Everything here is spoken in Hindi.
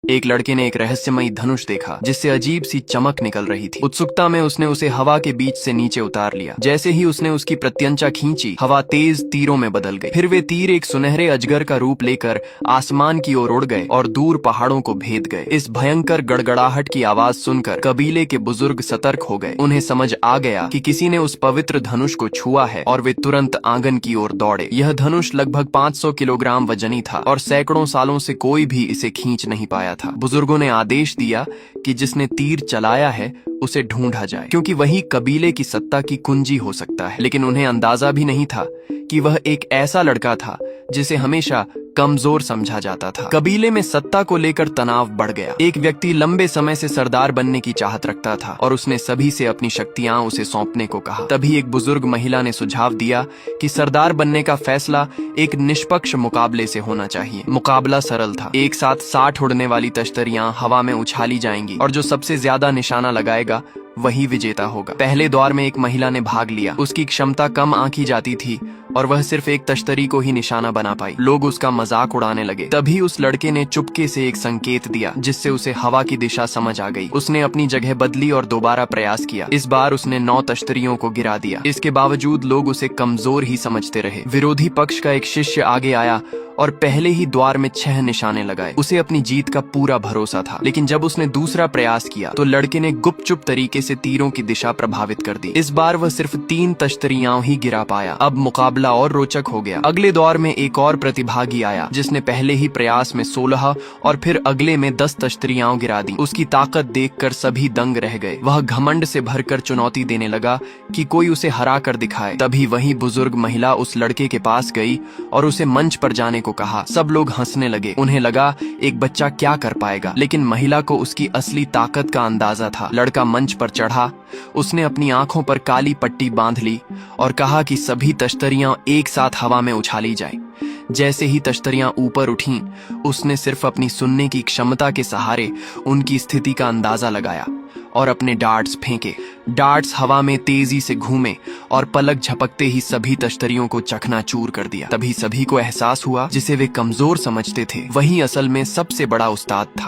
एक लड़के ने एक रहस्यमयी धनुष देखा जिससे अजीब सी चमक निकल रही थी। उत्सुकता में उसने उसे हवा के बीच से नीचे उतार लिया। जैसे ही उसने उसकी प्रत्यंचा खींची, हवा तेज तीरों में बदल गई। फिर वे तीर एक सुनहरे अजगर का रूप लेकर आसमान की ओर उड़ गए और दूर पहाड़ों को भेद गए। इस भयंकर गड़गड़ाहट की आवाज सुनकर कबीले के बुजुर्ग सतर्क हो गए। उन्हें समझ आ गया कि किसी ने उस पवित्र धनुष को छुआ है और वे तुरंत आंगन की ओर दौड़े। यह धनुष लगभग 500 किलोग्राम वजनी था और सैकड़ों सालों से कोई भी इसे खींच नहीं पाया था। बुजुर्गों ने आदेश दिया कि जिसने तीर चलाया है उसे ढूंढा जाए, क्योंकि वही कबीले की सत्ता की कुंजी हो सकता है। लेकिन उन्हें अंदाजा भी नहीं था कि वह एक ऐसा लड़का था जिसे हमेशा कमजोर समझा जाता था। कबीले में सत्ता को लेकर तनाव बढ़ गया। एक व्यक्ति लंबे समय से सरदार बनने की चाहत रखता था और उसने सभी से अपनी शक्तियां उसे सौंपने को कहा। तभी एक बुजुर्ग महिला ने सुझाव दिया कि सरदार बनने का फैसला एक निष्पक्ष मुकाबले से होना चाहिए। मुकाबला सरल था। एक साथ 60 उड़ने वाली तश्तरियां हवा में उछाली जाएंगी और जो सबसे ज्यादा निशाना लगाएगा वही विजेता होगा। पहले दौर में एक महिला ने भाग लिया। उसकी क्षमता कम आंकी जाती थी और वह सिर्फ एक तश्तरी को ही निशाना बना पाई। लोग उसका मजाक उड़ाने लगे। तभी उस लड़के ने चुपके से एक संकेत दिया जिससे उसे हवा की दिशा समझ आ गई। उसने अपनी जगह बदली और दोबारा प्रयास किया। इस बार उसने 9 तश्तरियों को गिरा दिया। इसके बावजूद लोग उसे कमजोर ही समझते रहे। विरोधी पक्ष का एक शिष्य आगे आया और पहले ही द्वार में 6 निशाने लगाए। उसे अपनी जीत का पूरा भरोसा था। लेकिन जब उसने दूसरा प्रयास किया तो लड़के ने गुपचुप तरीके से तीरों की दिशा प्रभावित कर दी। इस बार वह सिर्फ 3 तश्तरियां ही गिरा पाया। अब मुकाबला और रोचक हो गया। अगले दौर में एक और प्रतिभागी आया जिसने पहले ही प्रयास में 16 और फिर अगले में 10 तश्तरियां गिरा दी। उसकी ताकत देखकर सभी दंग रह गए। वह घमंड से भरकर चुनौती देने लगा कि कोई उसे हरा कर दिखाए। तभी वही बुजुर्ग महिला उस लड़के के पास गई और उसे मंच पर जाने को कहा। सब लोग हंसने लगे। उन्हें लगा एक बच्चा क्या कर पाएगा, लेकिन महिला को उसकी असली ताकत का अंदाजा था। लड़का मंच पर चढ़ा। उसने अपनी आंखों पर काली पट्टी बांध ली और कहा कि सभी तश्तरियां एक साथ हवा में उछाली जाएं। जैसे ही तश्तरियां ऊपर उठीं, उसने सिर्फ अपनी सुनने की क्षमता के सहारे उनकी स्थिति का अंदाजा लगाया और अपने डार्ट्स फेंके। डार्ट्स हवा में तेजी से घूमे और पलक झपकते ही सभी तश्तरियों को चकनाचूर कर दिया। तभी सभी को एहसास हुआ जिसे वे कमजोर समझते थे वही असल में सबसे बड़ा उस्ताद था।